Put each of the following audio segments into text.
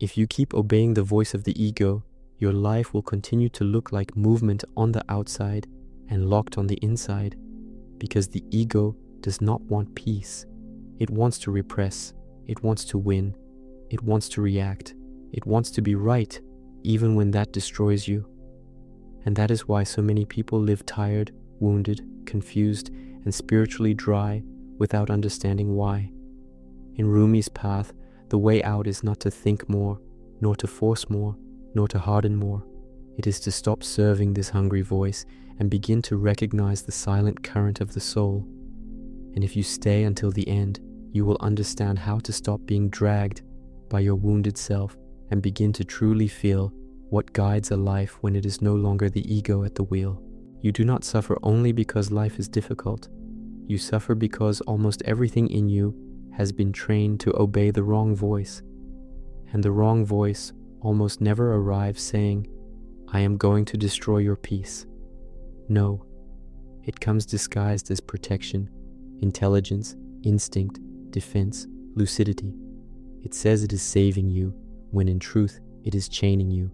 If you keep obeying the voice of the ego, your life will continue to look like movement on the outside and locked on the inside, because the ego does not want peace. It wants to repress, it wants to win, it wants to react, it wants to be right, even when that destroys you. And that is why so many people live tired, wounded, confused, and spiritually dry without understanding why. In Rumi's path, the way out is not to think more, nor to force more, nor to harden more. It is to stop serving this hungry voice and begin to recognize the silent current of the soul. And if you stay until the end, you will understand how to stop being dragged by your wounded self and begin to truly feel what guides a life when it is no longer the ego at the wheel. You do not suffer only because life is difficult. You suffer because almost everything in you has been trained to obey the wrong voice. And the wrong voice almost never arrives saying, "I am going to destroy your peace." No, it comes disguised as protection, intelligence, instinct, defense, lucidity. It says it is saving you, when in truth it is chaining you.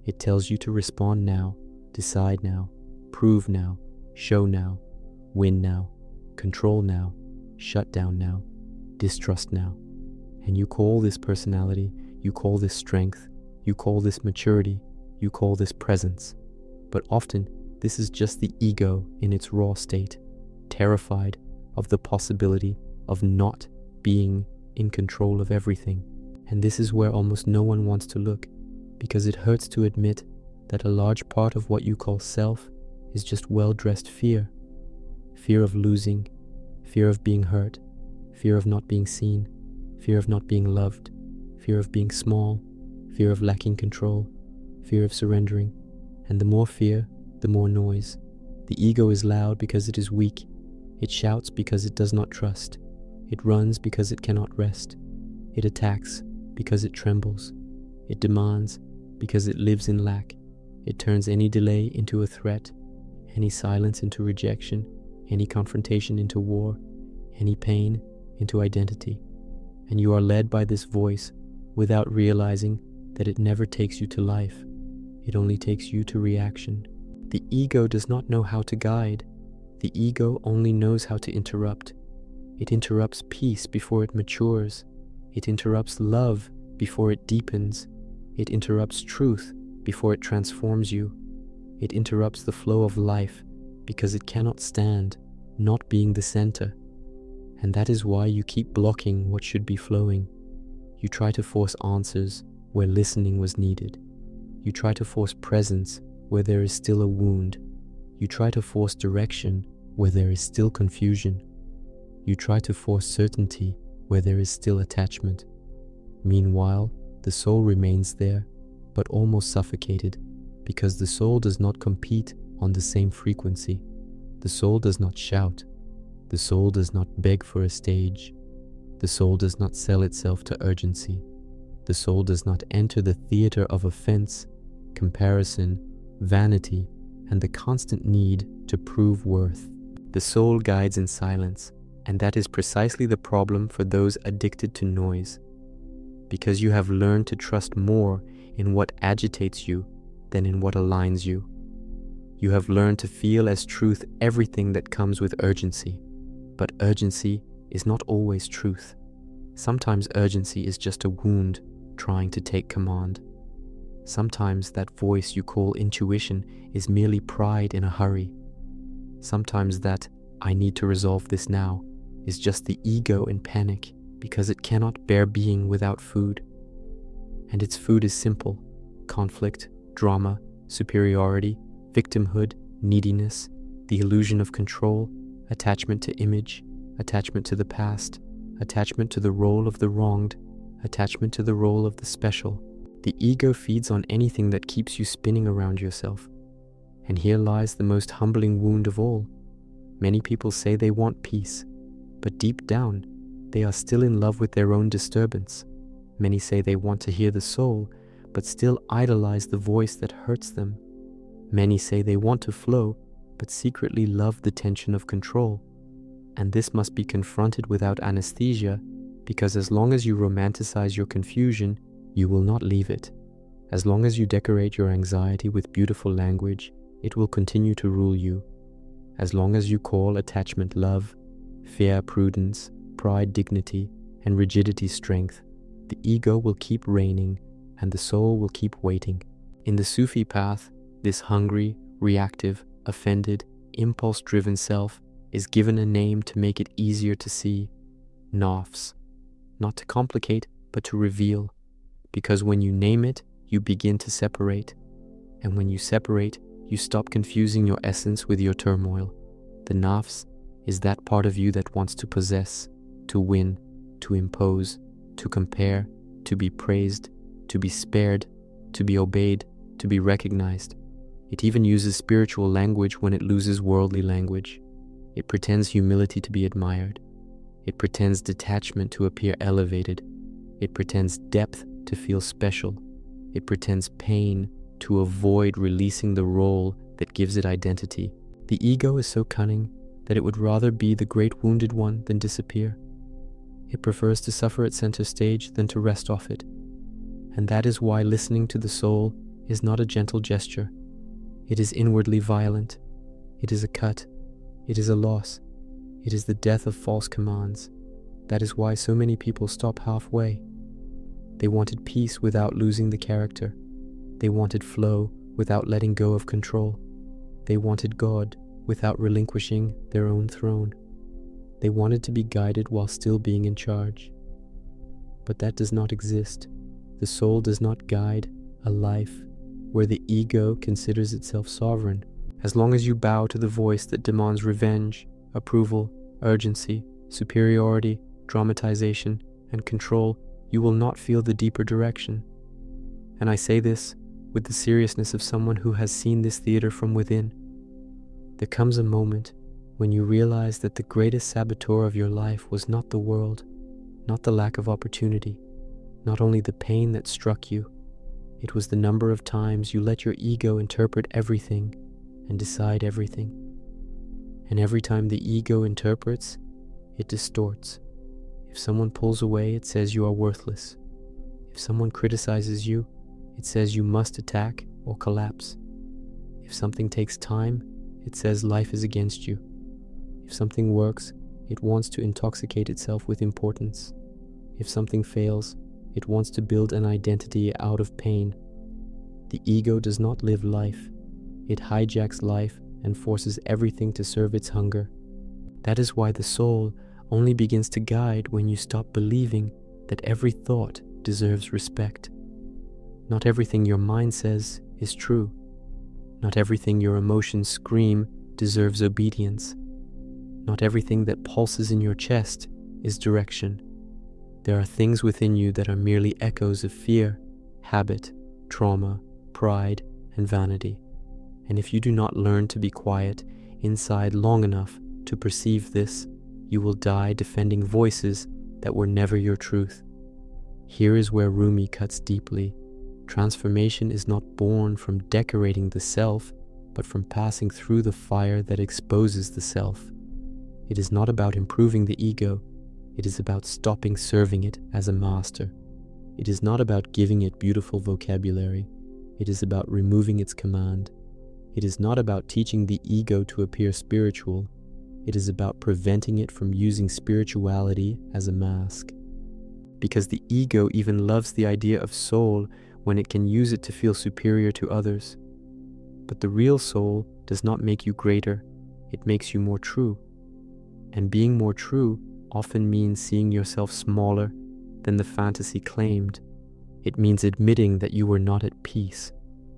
It tells you to respond now, decide now, prove now, show now, win now, control now, shut down now, distrust now. And you call this personality, you call this strength, you call this maturity, you call this presence. But often, this is just the ego in its raw state, terrified of the possibility of not being in control of everything. And this is where almost no one wants to look, because it hurts to admit that a large part of what you call self is just well-dressed fear. Fear of losing, fear of being hurt, fear of not being seen, fear of not being loved, fear of being small, fear of lacking control, fear of surrendering. And the more fear, the more noise. The ego is loud because it is weak. It shouts because it does not trust. It runs because it cannot rest. It attacks because it trembles. It demands because it lives in lack. It turns any delay into a threat, any silence into rejection, any confrontation into war, any pain into identity. And you are led by this voice without realizing that it never takes you to life. It only takes you to reaction. The ego does not know how to guide. The ego only knows how to interrupt. It interrupts peace before it matures. It interrupts love before it deepens. It interrupts truth before it transforms you. It interrupts the flow of life because it cannot stand not being the center. And that is why you keep blocking what should be flowing. You try to force answers where listening was needed. You try to force presence where there is still a wound. You try to force direction where there is still confusion. You try to force certainty where there is still attachment. Meanwhile, the soul remains there, but almost suffocated, because the soul does not compete on the same frequency. The soul does not shout. The soul does not beg for a stage. The soul does not sell itself to urgency. The soul does not enter the theater of offense, comparison, vanity, and the constant need to prove worth. The soul guides in silence, and that is precisely the problem for those addicted to noise. Because you have learned to trust more in what agitates you than in what aligns you. You have learned to feel as truth everything that comes with urgency. But urgency is not always truth. Sometimes urgency is just a wound trying to take command. Sometimes that voice you call intuition is merely pride in a hurry. Sometimes that "I need to resolve this now" is just the ego in panic because it cannot bear being without food. And its food is simple: conflict, drama, superiority, victimhood, neediness, the illusion of control, attachment to image, attachment to the past, attachment to the role of the wronged, attachment to the role of the special. The ego feeds on anything that keeps you spinning around yourself. And here lies the most humbling wound of all. Many people say they want peace, but deep down, they are still in love with their own disturbance. Many say they want to hear the soul, but still idolize the voice that hurts them. Many say they want to flow, but secretly love the tension of control. And this must be confronted without anesthesia, because as long as you romanticize your confusion, you will not leave it. As long as you decorate your anxiety with beautiful language, it will continue to rule you. As long as you call attachment love, fear prudence, pride dignity, and rigidity strength, the ego will keep reigning and the soul will keep waiting. In the Sufi path, this hungry, reactive, offended, impulse-driven self is given a name to make it easier to see, nafs, not to complicate, but to reveal, because when you name it, you begin to separate, and when you separate, you stop confusing your essence with your turmoil. The nafs is that part of you that wants to possess, to win, to impose, to compare, to be praised, to be spared, to be obeyed, to be recognized. It even uses spiritual language when it loses worldly language. It pretends humility to be admired. It pretends detachment to appear elevated. It pretends depth to feel special. It pretends pain to avoid releasing the role that gives it identity. The ego is so cunning that it would rather be the great wounded one than disappear. It prefers to suffer at center stage than to rest off it. And that is why listening to the soul is not a gentle gesture. It is inwardly violent. It is a cut. It is a loss. It is the death of false commands. That is why so many people stop halfway. They wanted peace without losing the character. They wanted flow without letting go of control. They wanted God without relinquishing their own throne. They wanted to be guided while still being in charge. But that does not exist. The soul does not guide a life where the ego considers itself sovereign. As long as you bow to the voice that demands revenge, approval, urgency, superiority, dramatization, and control, you will not feel the deeper direction. And I say this with the seriousness of someone who has seen this theater from within. There comes a moment when you realize that the greatest saboteur of your life was not the world, not the lack of opportunity, not only the pain that struck you. It was the number of times you let your ego interpret everything and decide everything. And every time the ego interprets, it distorts. If someone pulls away, it says you are worthless. If someone criticizes you, it says you must attack or collapse. If something takes time, it says life is against you. If something works, it wants to intoxicate itself with importance. If something fails, it wants to build an identity out of pain. The ego does not live life. It hijacks life and forces everything to serve its hunger. That is why the soul only begins to guide when you stop believing that every thought deserves respect. Not everything your mind says is true. Not everything your emotions scream deserves obedience. Not everything that pulses in your chest is direction. There are things within you that are merely echoes of fear, habit, trauma, pride, and vanity. And if you do not learn to be quiet inside long enough to perceive this, you will die defending voices that were never your truth. Here is where Rumi cuts deeply. Transformation is not born from decorating the self, but from passing through the fire that exposes the self. It is not about improving the ego. It is about stopping serving it as a master. It is not about giving it beautiful vocabulary. It is about removing its command. It is not about teaching the ego to appear spiritual. It is about preventing it from using spirituality as a mask. Because the ego even loves the idea of soul when it can use it to feel superior to others. But the real soul does not make you greater. It makes you more true. And being more true often means seeing yourself smaller than the fantasy claimed. It means admitting that you were not at peace,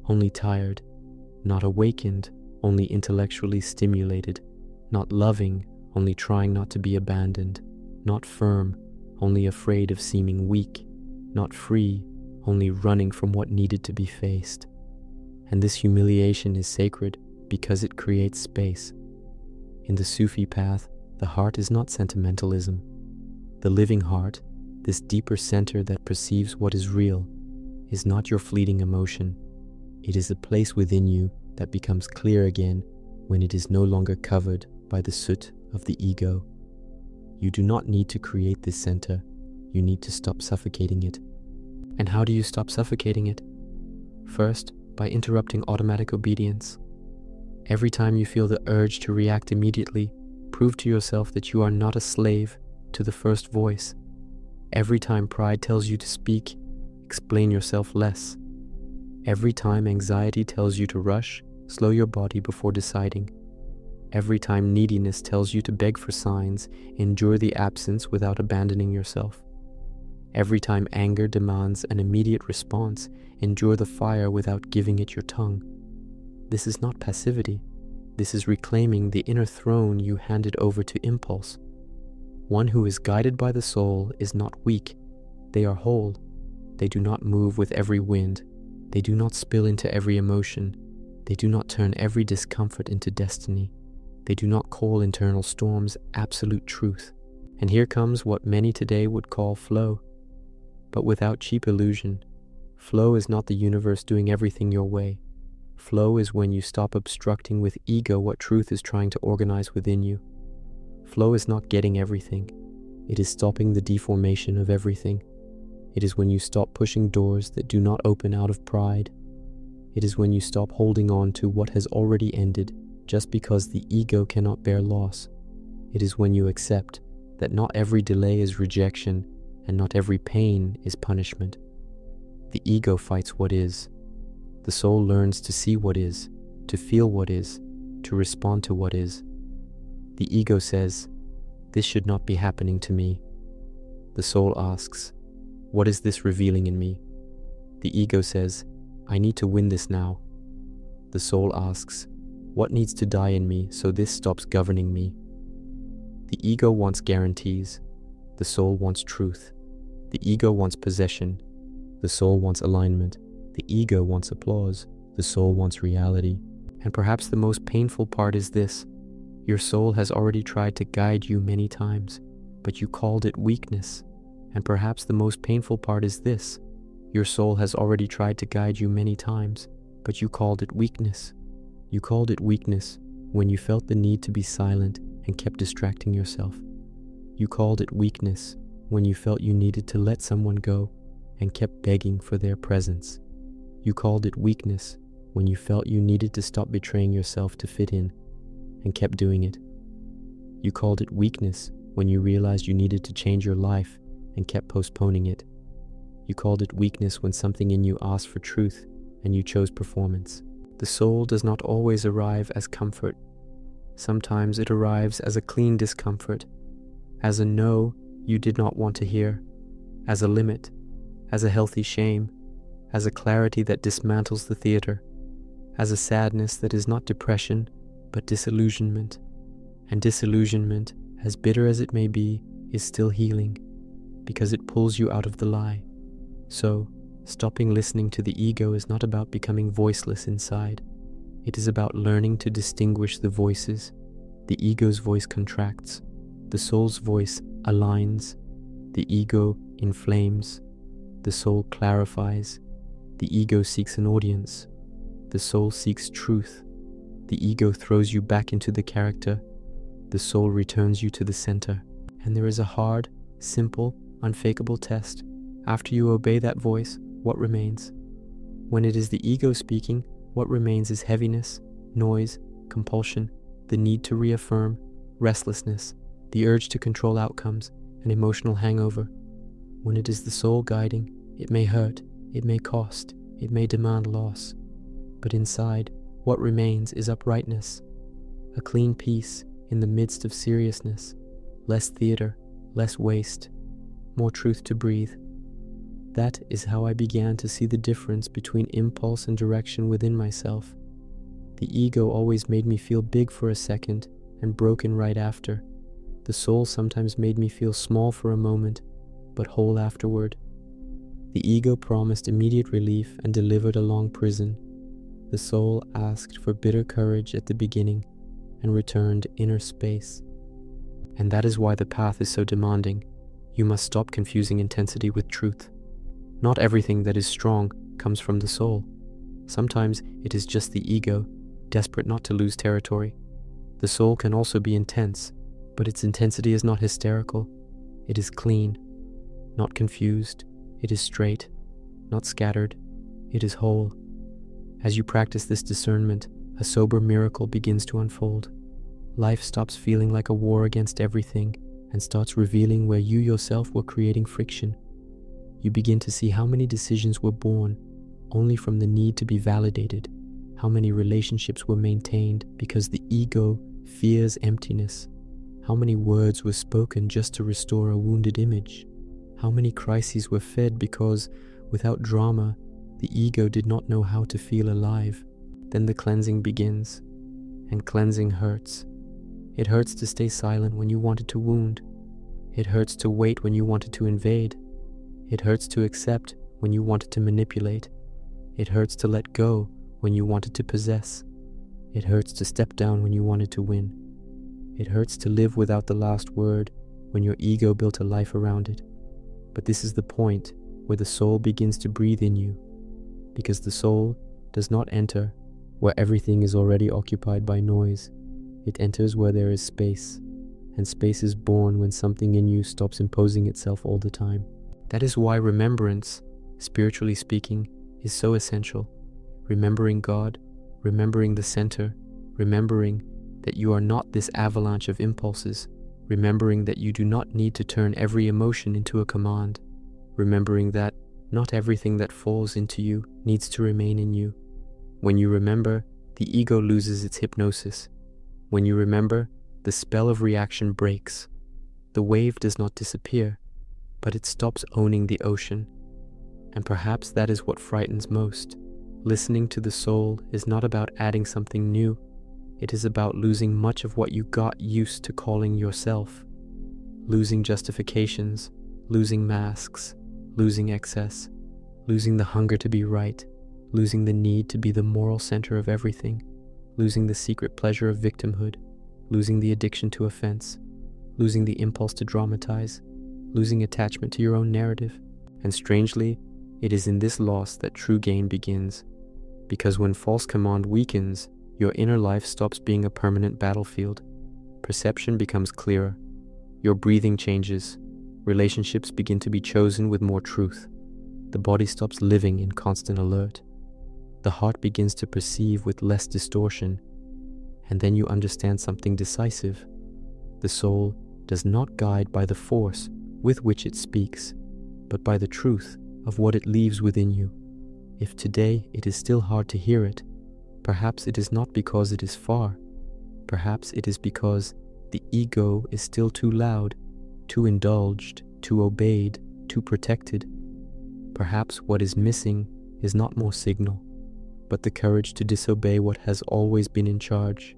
only tired, not awakened, only intellectually stimulated, not loving, only trying not to be abandoned, not firm, only afraid of seeming weak, not free, only running from what needed to be faced. And this humiliation is sacred because it creates space. In the Sufi path, the heart is not sentimentalism. The living heart, this deeper center that perceives what is real, is not your fleeting emotion. It is a place within you that becomes clear again when it is no longer covered by the soot of the ego. You do not need to create this center. You need to stop suffocating it. And how do you stop suffocating it? First, by interrupting automatic obedience. Every time you feel the urge to react immediately, prove to yourself that you are not a slave to the first voice. Every time pride tells you to speak, explain yourself less. Every time anxiety tells you to rush, slow your body before deciding. Every time neediness tells you to beg for signs, endure the absence without abandoning yourself. Every time anger demands an immediate response, endure the fire without giving it your tongue. This is not passivity. This is reclaiming the inner throne you handed over to impulse. One who is guided by the soul is not weak. They are whole. They do not move with every wind. They do not spill into every emotion. They do not turn every discomfort into destiny. They do not call internal storms absolute truth. And here comes what many today would call flow. But without cheap illusion, flow is not the universe doing everything your way. Flow is when you stop obstructing with ego what truth is trying to organize within you. Flow is not getting everything. It is stopping the deformation of everything. It is when you stop pushing doors that do not open out of pride. It is when you stop holding on to what has already ended just because the ego cannot bear loss. It is when you accept that not every delay is rejection and not every pain is punishment. The ego fights what is. The soul learns to see what is, to feel what is, to respond to what is. The ego says, "This should not be happening to me." The soul asks, "What is this revealing in me?" The ego says, "I need to win this now." The soul asks, "What needs to die in me so this stops governing me?" The ego wants guarantees. The soul wants truth. The ego wants possession. The soul wants alignment. The ego wants applause. The soul wants reality. And perhaps the most painful part is this. Your soul has already tried to guide you many times, but you called it weakness. And perhaps the most painful part is this. Your soul has already tried to guide you many times, but you called it weakness. You called it weakness when you felt the need to be silent and kept distracting yourself. You called it weakness when you felt you needed to let someone go and kept begging for their presence. You called it weakness when you felt you needed to stop betraying yourself to fit in and kept doing it. You called it weakness when you realized you needed to change your life and kept postponing it. You called it weakness when something in you asked for truth and you chose performance. The soul does not always arrive as comfort. Sometimes it arrives as a clean discomfort, as a no you did not want to hear, as a limit, as a healthy shame, as a clarity that dismantles the theater, as a sadness that is not depression, but disillusionment. And disillusionment, as bitter as it may be, is still healing, because it pulls you out of the lie. So, stopping listening to the ego is not about becoming voiceless inside. It is about learning to distinguish the voices. The ego's voice contracts. The soul's voice aligns. The ego inflames. The soul clarifies. The ego seeks an audience. The soul seeks truth. The ego throws you back into the character. The soul returns you to the center. And there is a hard, simple, unfakeable test. After you obey that voice, what remains? When it is the ego speaking, what remains is heaviness, noise, compulsion, the need to reaffirm, restlessness, the urge to control outcomes, an emotional hangover. When it is the soul guiding, it may hurt, it may cost, it may demand loss. But inside, what remains is uprightness, a clean peace in the midst of seriousness, less theater, less waste, more truth to breathe. That is how I began to see the difference between impulse and direction within myself. The ego always made me feel big for a second and broken right after. The soul sometimes made me feel small for a moment, but whole afterward. The ego promised immediate relief and delivered a long prison. The soul asked for bitter courage at the beginning and returned inner space. And that is why the path is so demanding. You must stop confusing intensity with truth. Not everything that is strong comes from the soul. Sometimes it is just the ego, desperate not to lose territory. The soul can also be intense, but its intensity is not hysterical. It is clean, not confused. It is straight. not scattered. It is whole. As you practice this discernment, a sober miracle begins to unfold. Life stops feeling like a war against everything and starts revealing where you yourself were creating friction. You begin to see how many decisions were born only from the need to be validated, how many relationships were maintained because the ego fears emptiness, how many words were spoken just to restore a wounded image, how many crises were fed because, without drama, the ego did not know how to feel alive. Then the cleansing begins, and cleansing hurts. It hurts to stay silent when you wanted to wound. It hurts to wait when you wanted to invade. It hurts to accept when you wanted to manipulate. It hurts to let go when you wanted to possess. It hurts to step down when you wanted to win. It hurts to live without the last word when your ego built a life around it. But this is the point where the soul begins to breathe in you, because the soul does not enter where everything is already occupied by noise. It enters where there is space, and space is born when something in you stops imposing itself all the time. That is why remembrance, spiritually speaking, is so essential. Remembering God, remembering the center, remembering that you are not this avalanche of impulses, remembering that you do not need to turn every emotion into a command, remembering that not everything that falls into you needs to remain in you. When you remember, the ego loses its hypnosis. When you remember, the spell of reaction breaks. The wave does not disappear, but it stops owning the ocean. And perhaps that is what frightens most. Listening to the soul is not about adding something new. It is about losing much of what you got used to calling yourself. Losing justifications, losing masks, losing excess, losing the hunger to be right, losing the need to be the moral center of everything, losing the secret pleasure of victimhood, losing the addiction to offense, losing the impulse to dramatize, losing attachment to your own narrative. And strangely, it is in this loss that true gain begins. Because when false command weakens, your inner life stops being a permanent battlefield. Perception becomes clearer. Your breathing changes. Relationships begin to be chosen with more truth. The body stops living in constant alert. The heart begins to perceive with less distortion. And then you understand something decisive. The soul does not guide by the force with which it speaks, but by the truth of what it leaves within you. If today it is still hard to hear it, perhaps it is not because it is far. Perhaps it is because the ego is still too loud, too indulged, too obeyed, too protected. Perhaps what is missing is not more signal, but the courage to disobey what has always been in charge.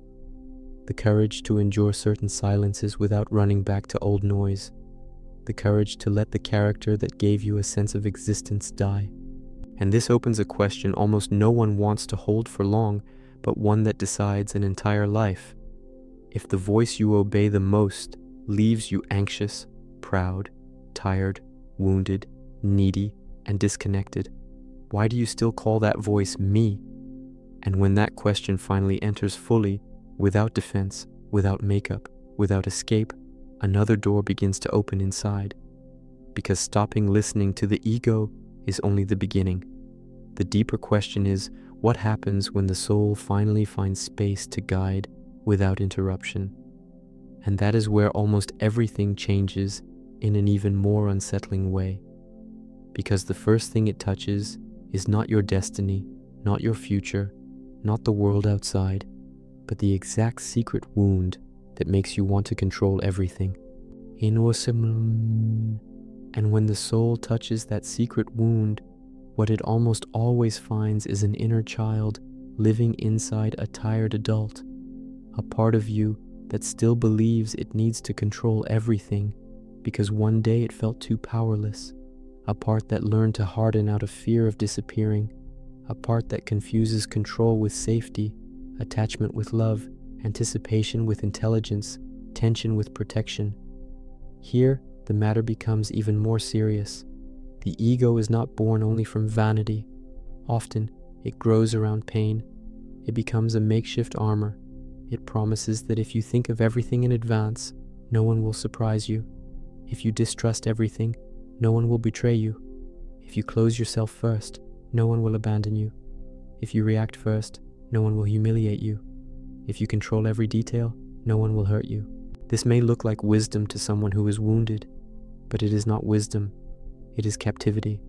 The courage to endure certain silences without running back to old noise. The courage to let the character that gave you a sense of existence die. And this opens a question almost no one wants to hold for long, but one that decides an entire life. If the voice you obey the most leaves you anxious, proud, tired, wounded, needy, and disconnected, why do you still call that voice me? And when that question finally enters fully, without defense, without makeup, without escape, another door begins to open inside. Because stopping listening to the ego is only the beginning. The deeper question is, what happens when the soul finally finds space to guide without interruption? And that is where almost everything changes in an even more unsettling way. Because the first thing it touches is not your destiny, not your future, not the world outside, but the exact secret wound that makes you want to control everything. And when the soul touches that secret wound, what it almost always finds is an inner child living inside a tired adult, a part of you that still believes it needs to control everything because one day it felt too powerless, a part that learned to harden out of fear of disappearing, a part that confuses control with safety, attachment with love, anticipation with intelligence, tension with protection. Here, the matter becomes even more serious. The ego is not born only from vanity. Often, it grows around pain. It becomes a makeshift armor. It promises that if you think of everything in advance, no one will surprise you. If you distrust everything, no one will betray you. If you close yourself first, no one will abandon you. If you react first, no one will humiliate you. If you control every detail, no one will hurt you. This may look like wisdom to someone who is wounded, but it is not wisdom, it is captivity.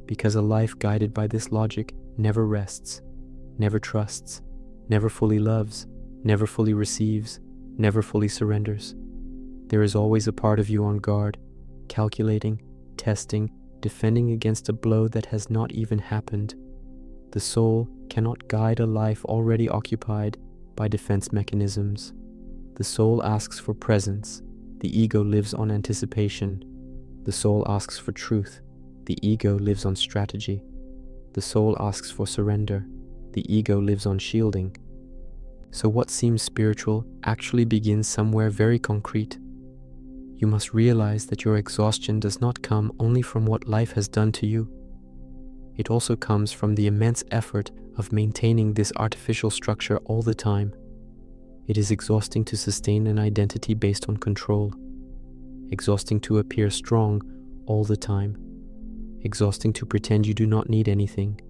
Because a life guided by this logic never rests, never trusts, never fully loves, never fully receives, never fully surrenders. There is always a part of you on guard, calculating, testing, defending against a blow that has not even happened. The soul cannot guide a life already occupied by defense mechanisms. The soul asks for presence. The ego lives on anticipation. The soul asks for truth. The ego lives on strategy. The soul asks for surrender. The ego lives on shielding. So what seems spiritual actually begins somewhere very concrete. You must realize that your exhaustion does not come only from what life has done to you. It also comes from the immense effort of maintaining this artificial structure all the time. It is exhausting to sustain an identity based on control, exhausting to appear strong all the time, exhausting to pretend you do not need anything,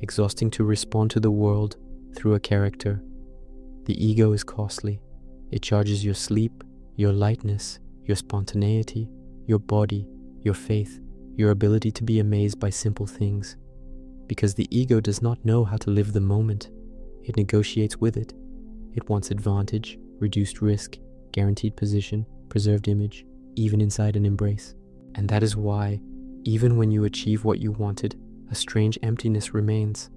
exhausting to respond to the world through a character. The ego is costly. It charges your sleep, your lightness, your spontaneity, your body, your faith, your ability to be amazed by simple things. Because the ego does not know how to live the moment. It negotiates with it. It wants advantage, reduced risk, guaranteed position, preserved image, even inside an embrace. And that is why, even when you achieve what you wanted, a strange emptiness remains.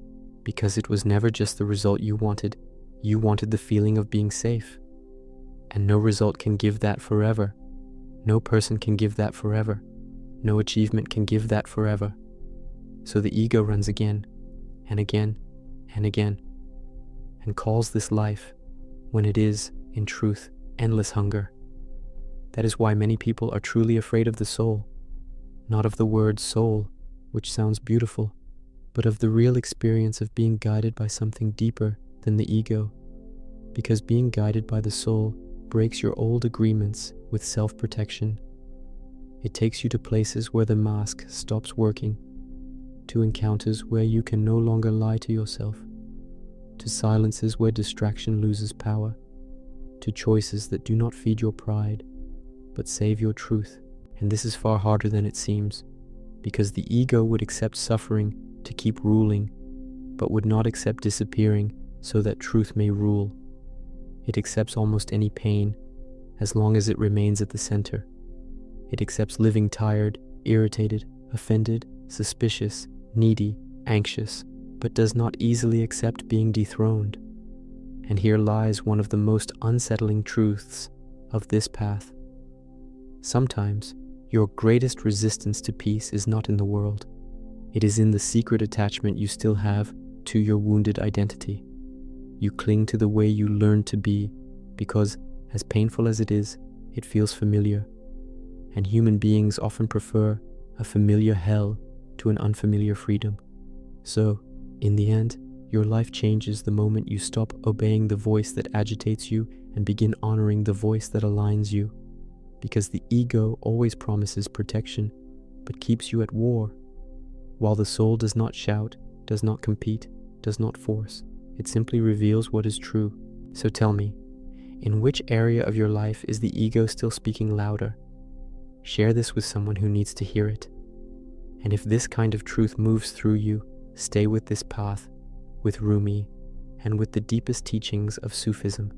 Because it was never just the result you wanted the feeling of being safe. And no result can give that forever. No person can give that forever. No achievement can give that forever. So the ego runs again, and again, and again, and calls this life, when it is, in truth, endless hunger. That is why many people are truly afraid of the soul, not of the word soul, which sounds beautiful, but of the real experience of being guided by something deeper than the ego, because being guided by the soul breaks your old agreements with self-protection. It takes you to places where the mask stops working, to encounters where you can no longer lie to yourself, to silences where distraction loses power, to choices that do not feed your pride, but save your truth. And this is far harder than it seems, because the ego would accept suffering to keep ruling, but would not accept disappearing so that truth may rule. It accepts almost any pain, as long as it remains at the center. It accepts living tired, irritated, offended, suspicious, needy, anxious, but does not easily accept being dethroned. And here lies one of the most unsettling truths of this path. Sometimes, your greatest resistance to peace is not in the world. It is in the secret attachment you still have to your wounded identity. You cling to the way you learned to be because, as painful as it is, it feels familiar. And human beings often prefer a familiar hell to an unfamiliar freedom. So, in the end, your life changes the moment you stop obeying the voice that agitates you and begin honoring the voice that aligns you. Because the ego always promises protection, but keeps you at war. While the soul does not shout, does not compete, does not force, it simply reveals what is true. So tell me, in which area of your life is the ego still speaking louder? Share this with someone who needs to hear it. And if this kind of truth moves through you, stay with this path, with Rumi, and with the deepest teachings of Sufism.